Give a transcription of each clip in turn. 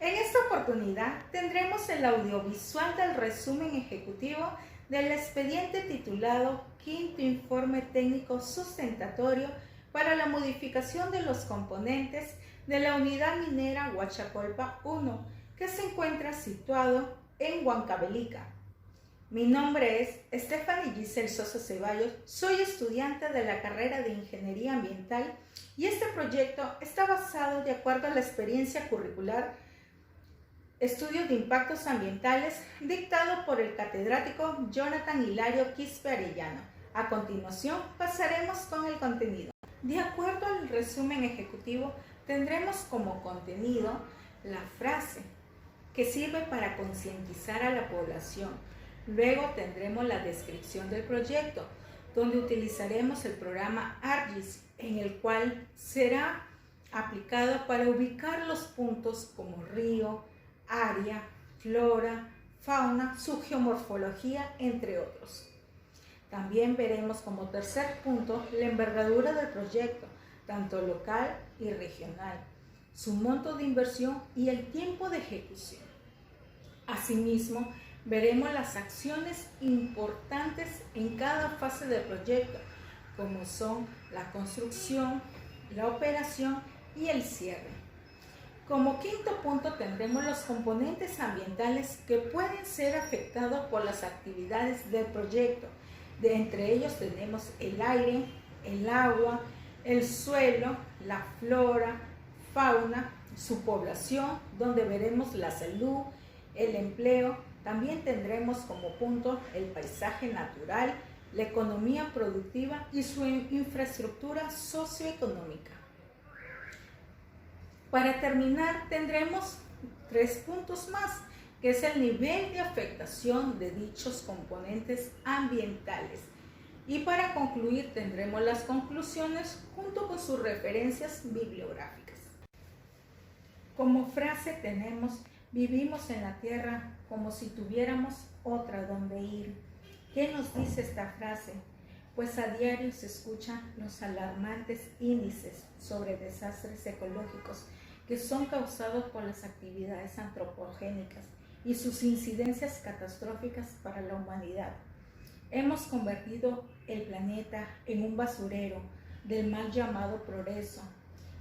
En esta oportunidad tendremos el audiovisual del resumen ejecutivo del expediente titulado Quinto Informe Técnico Sustentatorio para la modificación de los componentes de la unidad minera Huachacolpa 1, que se encuentra situado en Huancavelica. Mi nombre es Stephanie Giselle Sosa Ceballos, soy estudiante de la carrera de Ingeniería Ambiental y este proyecto está basado de acuerdo a la experiencia curricular Estudio de Impactos Ambientales dictado por el catedrático Jonathan Hilario Quispe Arellano. A continuación pasaremos con el contenido. De acuerdo al resumen ejecutivo, tendremos como contenido la frase que sirve para concientizar a la población. Luego tendremos la descripción del proyecto, donde utilizaremos el programa ARGIS, en el cual será aplicado para ubicar los puntos como río, área, flora, fauna, su geomorfología, entre otros. También veremos como tercer punto la envergadura del proyecto, tanto local y regional, su monto de inversión y el tiempo de ejecución. Asimismo, veremos las acciones importantes en cada fase del proyecto, como son la construcción, la operación y el cierre. Como quinto punto tendremos los componentes ambientales que pueden ser afectados por las actividades del proyecto. Entre ellos tenemos el aire, el agua, el suelo, la flora, fauna, su población, donde veremos la salud, el empleo. También tendremos como punto el paisaje natural, la economía productiva y su infraestructura socioeconómica. Para terminar, tendremos 3 puntos más, que es el nivel de afectación de dichos componentes ambientales. Y para concluir, tendremos las conclusiones junto con sus referencias bibliográficas. Como frase tenemos: vivimos en la tierra como si tuviéramos otra donde ir. ¿Qué nos dice esta frase? Pues a diario se escuchan los alarmantes índices sobre desastres ecológicos que son causados por las actividades antropogénicas y sus incidencias catastróficas para la humanidad. Hemos convertido el planeta en un basurero del mal llamado progreso,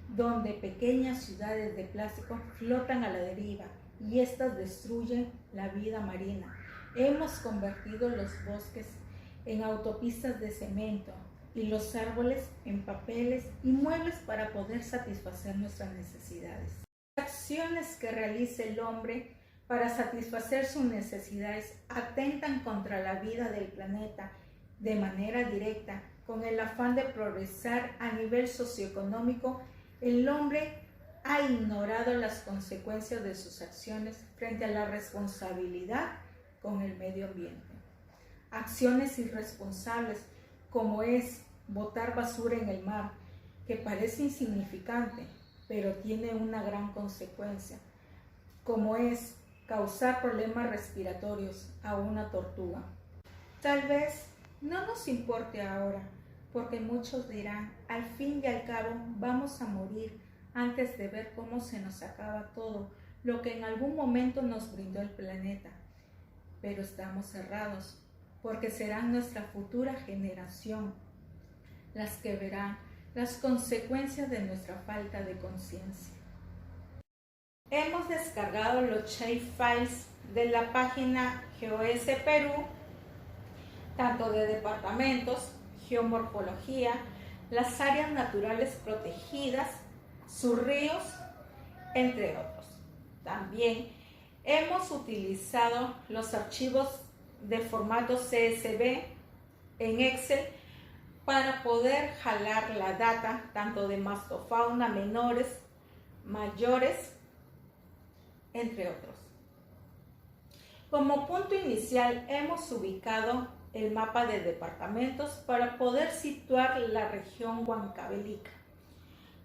donde pequeñas ciudades de plástico flotan a la deriva y estas destruyen la vida marina. Hemos convertido los bosques en autopistas de cemento y los árboles en papeles y muebles para poder satisfacer nuestras necesidades. Las acciones que realiza el hombre para satisfacer sus necesidades atentan contra la vida del planeta de manera directa. Con el afán de progresar a nivel socioeconómico, el hombre ha ignorado las consecuencias de sus acciones frente a la responsabilidad con el medio ambiente. Acciones irresponsables como es botar basura en el mar, que parece insignificante, pero tiene una gran consecuencia, como es causar problemas respiratorios a una tortuga. Tal vez no nos importe ahora, porque muchos dirán, al fin y al cabo vamos a morir antes de ver cómo se nos acaba todo lo que en algún momento nos brindó el planeta. Pero estamos cerrados, porque serán nuestra futura generación las que verán las consecuencias de nuestra falta de conciencia. Hemos descargado los shapefiles de la página GeoS Perú, tanto de departamentos, geomorfología, las áreas naturales protegidas, sus ríos, entre otros. También hemos utilizado los archivos de formato CSV en Excel para poder jalar la data tanto de mastofauna menores, mayores, entre otros. Como punto inicial hemos ubicado el mapa de departamentos para poder situar la región Huancavelica.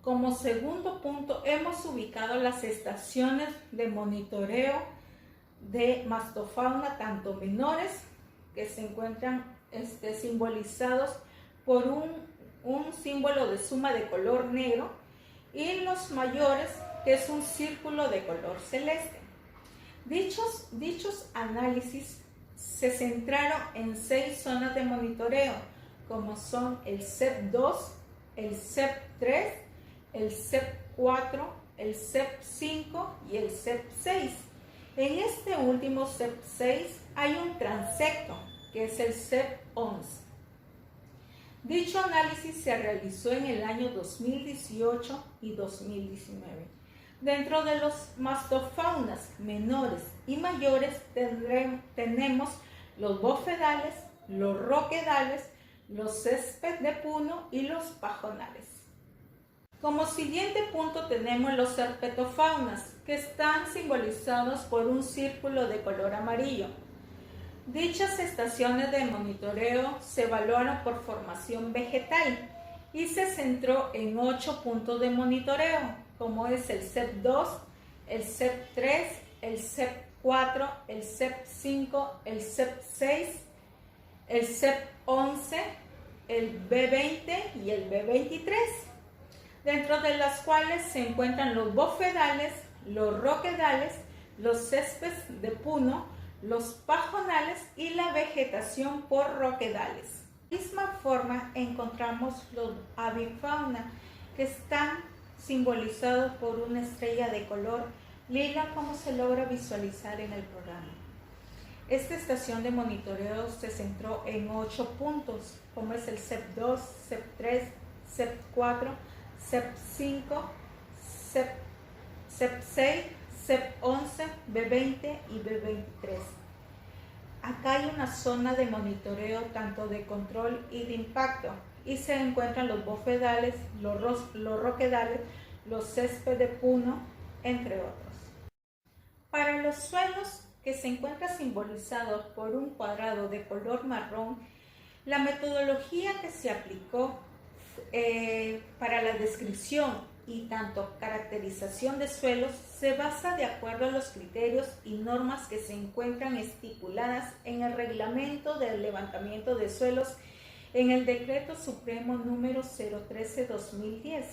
Como segundo punto hemos ubicado las estaciones de monitoreo de mastofauna, tanto menores, que se encuentran simbolizados por un símbolo de suma de color negro, y los mayores que es un círculo de color celeste. Dichos análisis se centraron en 6 zonas de monitoreo, como son el CEP2, el CEP3, el CEP4, el CEP5 y el CEP6. En este último CEP6 hay un transecto, que es el CEP11. Dicho análisis se realizó en el año 2018 y 2019. Dentro de los mastofaunas menores y mayores tenemos los bofedales, los roquedales, los césped de puno y los pajonales. Como siguiente punto tenemos los herpetofaunas, que están simbolizados por un círculo de color amarillo. Dichas estaciones de monitoreo se evaluaron por formación vegetal y se centró en 8 puntos de monitoreo, como es el CEP2, el CEP3, el CEP4, el CEP5, el CEP6, el CEP11, el B20 y el B23, dentro de las cuales se encuentran los bofedales, los roquedales, los céspedes de puno, los pajonales y la vegetación por roquedales. De la misma forma encontramos los avifauna, que están simbolizados por una estrella de color lila, como se logra visualizar en el programa. Esta estación de monitoreo se centró en 8 puntos, como es el CEP2, CEP3, CEP4, CEP5, CEP6, CEP11, B20 y B23. Acá hay una zona de monitoreo tanto de control y de impacto, y se encuentran los bofedales, los roquedales, los céspedes de puno, entre otros. Para los suelos, que se encuentra simbolizado por un cuadrado de color marrón, la metodología que se aplicó para la descripción y tanto caracterización de suelos se basa de acuerdo a los criterios y normas que se encuentran estipuladas en el Reglamento del Levantamiento de Suelos en el Decreto Supremo número 013/2010.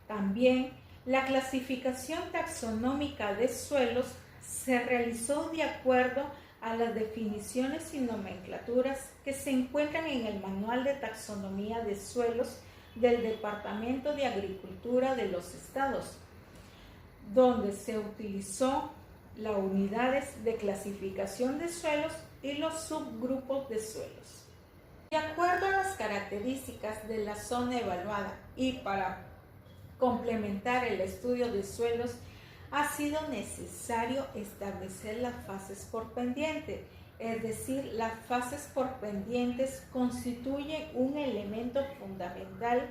También la clasificación taxonómica de suelos se realizó de acuerdo a las definiciones y nomenclaturas que se encuentran en el Manual de Taxonomía de Suelos del Departamento de Agricultura de los Estados, donde se utilizó las unidades de clasificación de suelos y los subgrupos de suelos. De acuerdo a las características de la zona evaluada y para complementar el estudio de suelos, ha sido necesario establecer las fases por pendiente, es decir, las fases por pendientes constituyen un elemento fundamental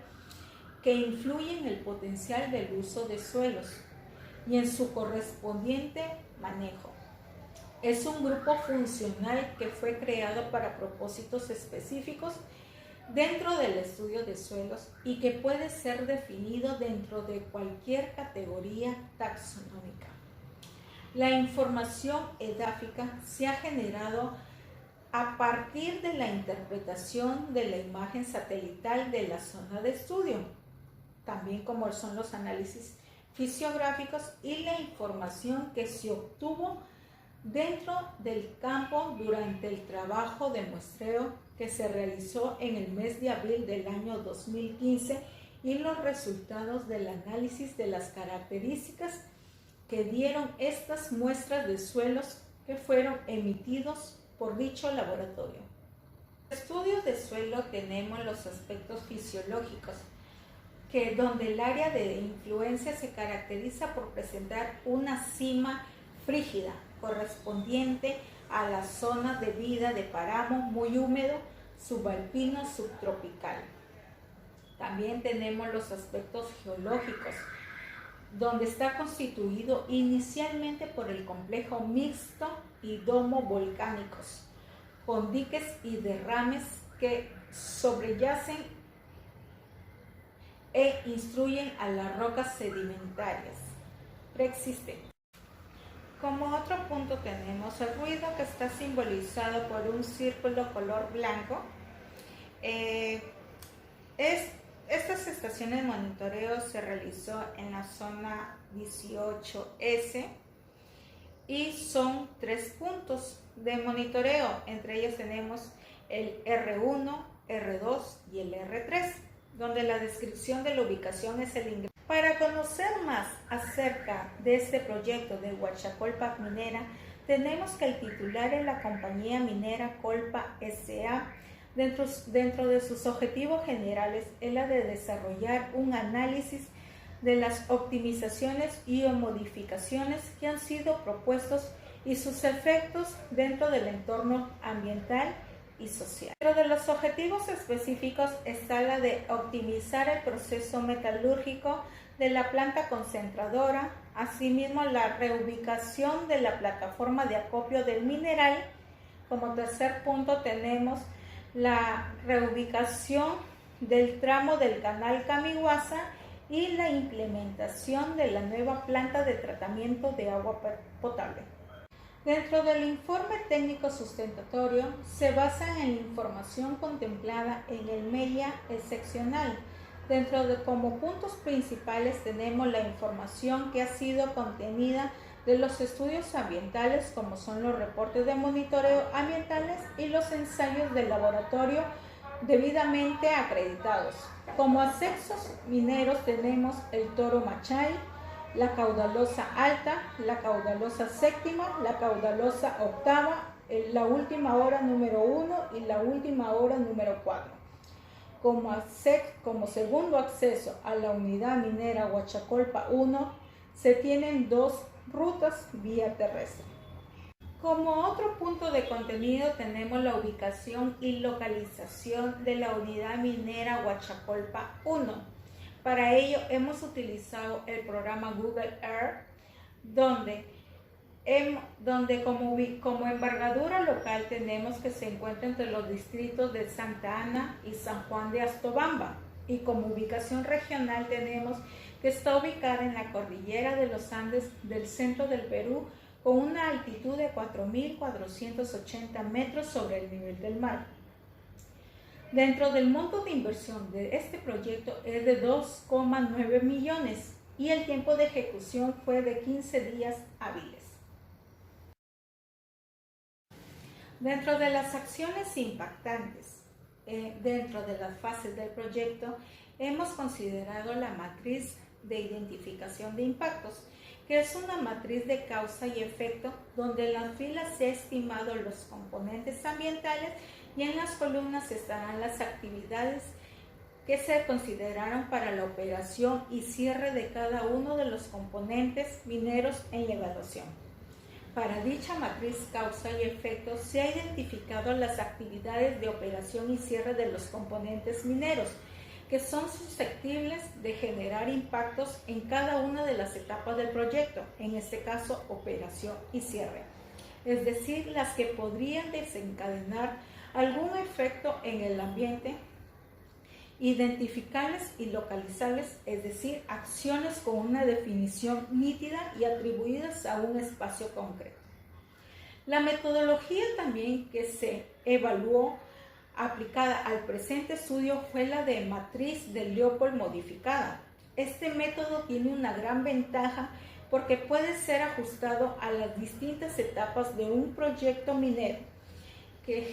que influye en el potencial del uso de suelos y en su correspondiente manejo. Es un grupo funcional que fue creado para propósitos específicos dentro del estudio de suelos y que puede ser definido dentro de cualquier categoría taxonómica. La información edáfica se ha generado a partir de la interpretación de la imagen satelital de la zona de estudio, también como son los análisis fisiográficos y la información que se obtuvo dentro del campo durante el trabajo de muestreo que se realizó en el mes de abril del año 2015 y los resultados del análisis de las características que dieron estas muestras de suelos que fueron emitidos por dicho laboratorio. En estudios de suelo tenemos los aspectos fisiológicos, donde el área de influencia se caracteriza por presentar una cima frígida correspondiente a la zona de vida de páramo muy húmedo, subalpino, subtropical. También tenemos los aspectos geológicos, donde está constituido inicialmente por el complejo mixto y domo volcánicos, con diques y derrames que sobreyacen e instruyen a las rocas sedimentarias preexistentes. Como otro punto tenemos el ruido, que está simbolizado por un círculo color blanco. Estas estaciones de monitoreo se realizó en la zona 18S y son 3 puntos de monitoreo. Entre ellos tenemos el R1, R2 y el R3, donde la descripción de la ubicación es el ingreso. Para conocer más acerca de este proyecto de Huachacolpa Minera, tenemos que el titular es la compañía minera Colpa S.A. Dentro de sus objetivos generales es la de desarrollar un análisis de las optimizaciones y o modificaciones que han sido propuestos y sus efectos dentro del entorno ambiental y social. Dentro de los objetivos específicos está la de optimizar el proceso metalúrgico de la planta concentradora, asimismo la reubicación de la plataforma de acopio del mineral. Como tercer punto tenemos la reubicación del tramo del canal Camihuasa y la implementación de la nueva planta de tratamiento de agua potable. Dentro del informe técnico sustentatorio se basa en la información contemplada en el media excepcional. Como puntos principales tenemos la información que ha sido contenida de los estudios ambientales, como son los reportes de monitoreo ambientales y los ensayos de laboratorio debidamente acreditados. Como accesos mineros tenemos el Toro Machay, la caudalosa alta, la caudalosa séptima, la caudalosa octava, la última hora número 1 y la última hora número 4. Como segundo acceso a la unidad minera Huachacolpa 1, se tienen 2 rutas vía terrestre. Como otro punto de contenido tenemos la ubicación y localización de la unidad minera Huachacolpa 1. Para ello hemos utilizado el programa Google Earth, donde como envergadura local tenemos que se encuentra entre los distritos de Santa Ana y San Juan de Astobamba, y como ubicación regional tenemos que está ubicada en la cordillera de los Andes del centro del Perú, con una altitud de 4.480 metros sobre el nivel del mar. Dentro del monto de inversión de este proyecto es de 2,9 millones y el tiempo de ejecución fue de 15 días hábiles. Dentro de las acciones impactantes, dentro de las fases del proyecto, hemos considerado la matriz de identificación de impactos, que es una matriz de causa y efecto, donde en las filas se ha estimado los componentes ambientales y en las columnas estarán las actividades que se consideraron para la operación y cierre de cada uno de los componentes mineros en la evaluación. Para dicha matriz causa y efecto se ha identificado las actividades de operación y cierre de los componentes mineros, que son susceptibles de generar impactos en cada una de las etapas del proyecto, en este caso operación y cierre, es decir, las que podrían desencadenar algún efecto en el ambiente, identificables y localizables, es decir, acciones con una definición nítida y atribuidas a un espacio concreto. La metodología también que se evaluó aplicada al presente estudio fue la de matriz de Leopold modificada. Este método tiene una gran ventaja porque puede ser ajustado a las distintas etapas de un proyecto minero,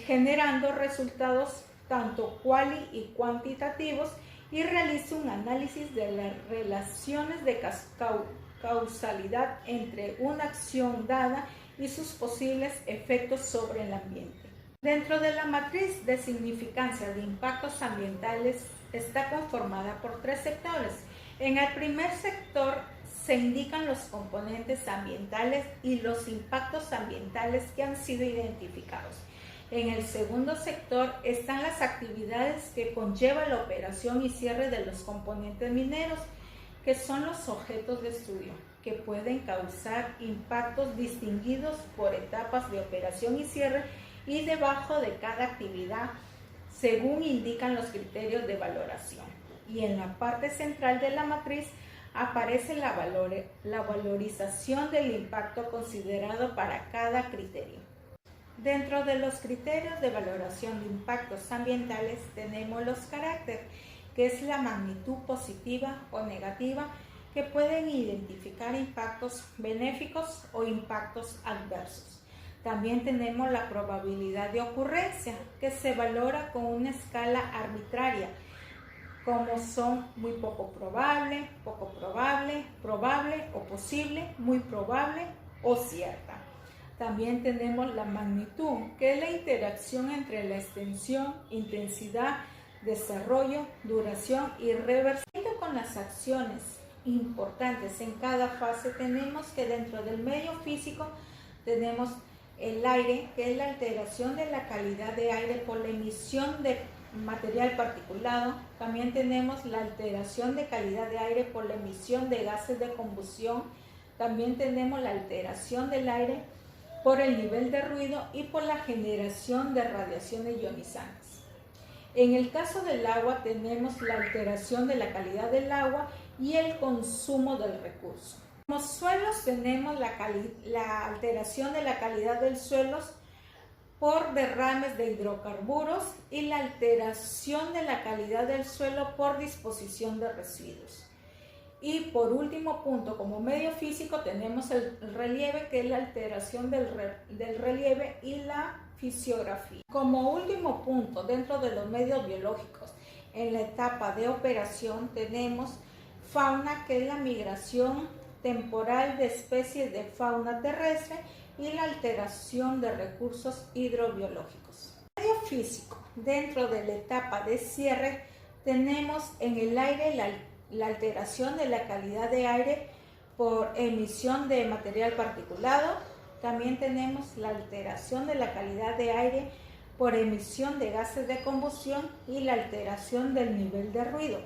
generando resultados tanto cuali y cuantitativos, y realiza un análisis de las relaciones de causalidad entre una acción dada y sus posibles efectos sobre el ambiente. Dentro de la matriz de significancia de impactos ambientales está conformada por 3 sectores. En el primer sector se indican los componentes ambientales y los impactos ambientales que han sido identificados. En el segundo sector están las actividades que conlleva la operación y cierre de los componentes mineros, que son los objetos de estudio, que pueden causar impactos distinguidos por etapas de operación y cierre y debajo de cada actividad, según indican los criterios de valoración. Y en la parte central de la matriz aparece la valorización del impacto considerado para cada criterio. Dentro de los criterios de valoración de impactos ambientales tenemos los caracteres, que es la magnitud positiva o negativa, que pueden identificar impactos benéficos o impactos adversos. También tenemos la probabilidad de ocurrencia, que se valora con una escala arbitraria, como son muy poco probable, probable o posible, muy probable o cierta. También tenemos la magnitud, que es la interacción entre la extensión, intensidad, desarrollo, duración y reversión. Con las acciones importantes en cada fase, tenemos que dentro del medio físico tenemos el aire, que es la alteración de la calidad de aire por la emisión de material particulado. También tenemos la alteración de calidad de aire por la emisión de gases de combustión. También tenemos la alteración del aire por el nivel de ruido y por la generación de radiaciones ionizantes. En el caso del agua tenemos la alteración de la calidad del agua y el consumo del recurso. Como suelos tenemos la alteración de la calidad del suelo por derrames de hidrocarburos y la alteración de la calidad del suelo por disposición de residuos. Y por último punto, como medio físico tenemos el relieve, que es la alteración del relieve y la fisiografía. Como último punto, dentro de los medios biológicos, en la etapa de operación tenemos fauna, que es la migración temporal de especies de fauna terrestre y la alteración de recursos hidrobiológicos. Medio físico, dentro de la etapa de cierre, tenemos en el aire la alteración de la calidad de aire por emisión de material particulado. También tenemos la alteración de la calidad de aire por emisión de gases de combustión y la alteración del nivel de ruido.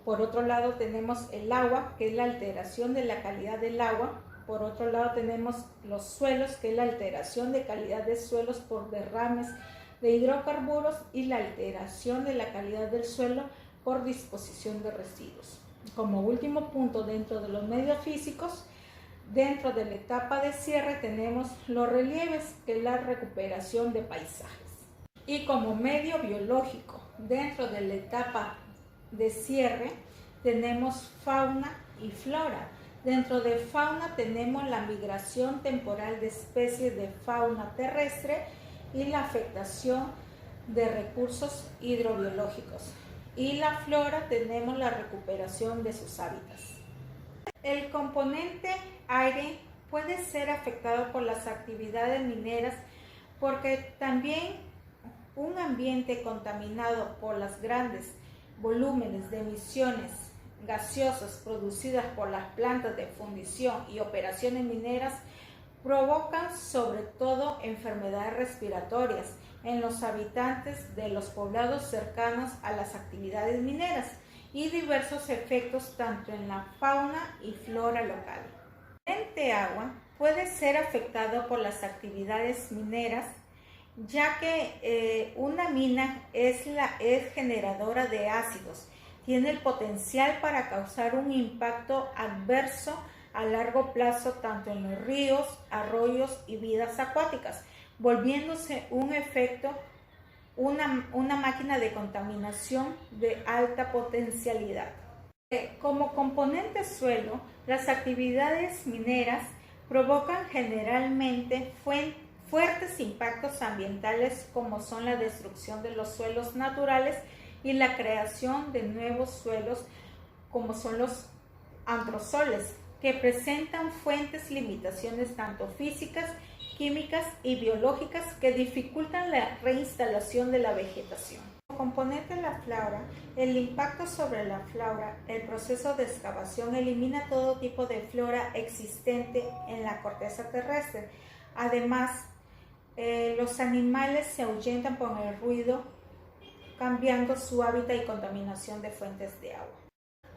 Por otro lado tenemos el agua, que es la alteración de la calidad del agua. Por otro lado tenemos los suelos, que es la alteración de calidad de suelos por derrames de hidrocarburos y la alteración de la calidad del suelo por disposición de residuos. Como último punto, dentro de los medios físicos, dentro de la etapa de cierre tenemos los relieves, que es la recuperación de paisajes. Y como medio biológico, dentro de la etapa de cierre tenemos fauna y flora. Dentro de fauna tenemos la migración temporal de especies de fauna terrestre y la afectación de recursos hidrobiológicos. Y la flora tenemos la recuperación de sus hábitats. El componente aire puede ser afectado por las actividades mineras, porque también un ambiente contaminado por los grandes volúmenes de emisiones gaseosas producidas por las plantas de fundición y operaciones mineras provocan sobre todo enfermedades respiratorias en los habitantes de los poblados cercanos a las actividades mineras y diversos efectos tanto en la fauna y flora local. El ente agua puede ser afectado por las actividades mineras, ya que una mina es generadora de ácidos. Tiene el potencial para causar un impacto adverso a largo plazo tanto en los ríos, arroyos y vidas acuáticas, volviéndose una máquina de contaminación de alta potencialidad. Como componente suelo, las actividades mineras provocan generalmente fuertes impactos ambientales, como son la destrucción de los suelos naturales y la creación de nuevos suelos, como son los antrozoles, que presentan fuertes limitaciones tanto físicas, químicas y biológicas que dificultan la reinstalación de la vegetación. Como componente de la flora, el impacto sobre la flora, el proceso de excavación elimina todo tipo de flora existente en la corteza terrestre. Además, los animales se ahuyentan por el ruido, cambiando su hábitat y contaminación de fuentes de agua.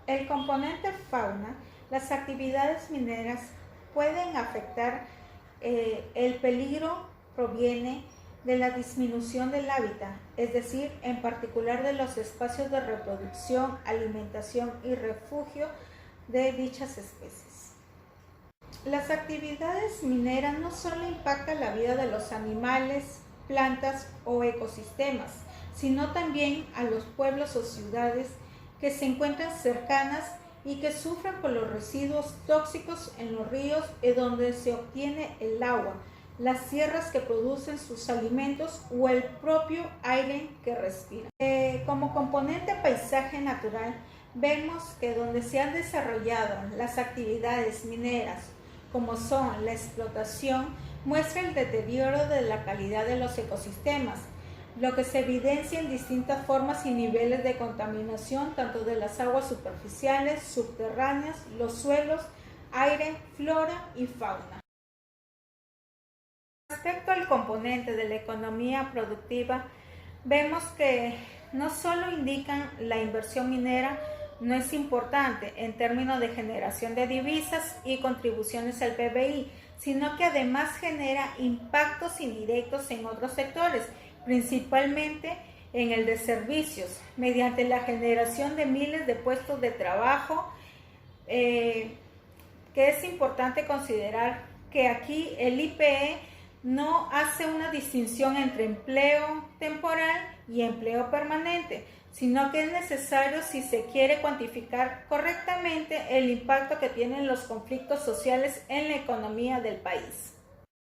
El componente fauna, las actividades mineras pueden afectar. El peligro proviene de la disminución del hábitat, es decir, en particular de los espacios de reproducción, alimentación y refugio de dichas especies. Las actividades mineras no solo impactan la vida de los animales, plantas o ecosistemas, sino también a los pueblos o ciudades que se encuentran cercanas y que sufren por los residuos tóxicos en los ríos donde se obtiene el agua, las tierras que producen sus alimentos o el propio aire que respiran. Como componente paisaje natural, vemos que donde se han desarrollado las actividades mineras, como son la explotación, muestra el deterioro de la calidad de los ecosistemas, lo que se evidencia en distintas formas y niveles de contaminación, tanto de las aguas superficiales, subterráneas, los suelos, aire, flora y fauna. Respecto al componente de la economía productiva, vemos que no solo indican la inversión minera no es importante en términos de generación de divisas y contribuciones al PBI, sino que además genera impactos indirectos en otros sectores, principalmente en el de servicios, mediante la generación de miles de puestos de trabajo, que es importante considerar que aquí el IPE no hace una distinción entre empleo temporal y empleo permanente, sino que es necesario si se quiere cuantificar correctamente el impacto que tienen los conflictos sociales en la economía del país.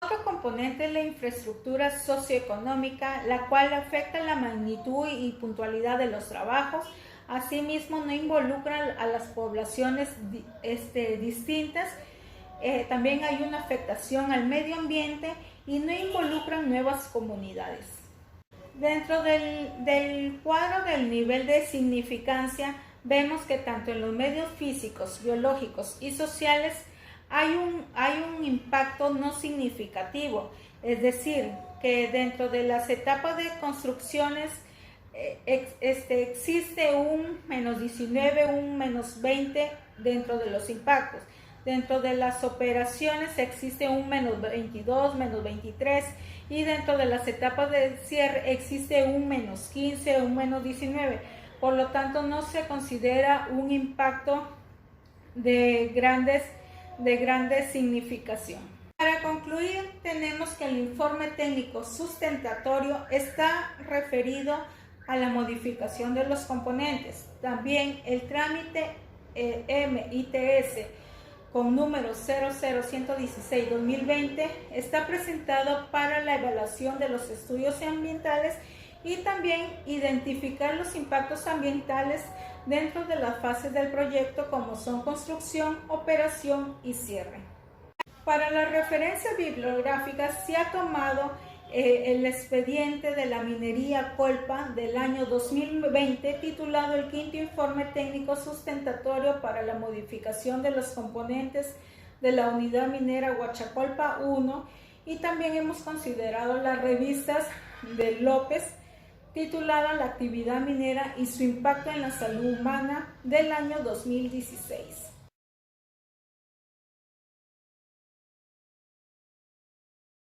Otro componente es la infraestructura socioeconómica, la cual afecta la magnitud y puntualidad de los trabajos. Asimismo, no involucra a las poblaciones distintas. También hay una afectación al medio ambiente y no involucran nuevas comunidades. Dentro del cuadro del nivel de significancia, vemos que tanto en los medios físicos, biológicos y sociales hay un impacto no significativo, es decir, que dentro de las etapas de construcciones existe un -19, un -20 dentro de los impactos. Dentro de las operaciones existe un -22, -23 y dentro de las etapas de cierre existe un -15, un -19. Por lo tanto, no se considera un impacto de grande significación. Para concluir, tenemos que el informe técnico sustentatorio está referido a la modificación de los componentes. También el trámite MITS con número 00116-2020 está presentado para la evaluación de los estudios ambientales y también identificar los impactos ambientales dentro de las fases del proyecto, como son construcción, operación y cierre. Para la referencia bibliográfica se ha tomado el expediente de la minería Colpa del año 2020, titulado el quinto informe técnico sustentatorio para la modificación de los componentes de la unidad minera Huachacolpa 1, y también hemos considerado las revistas de López, titulada La actividad minera y su impacto en la salud humana del año 2016.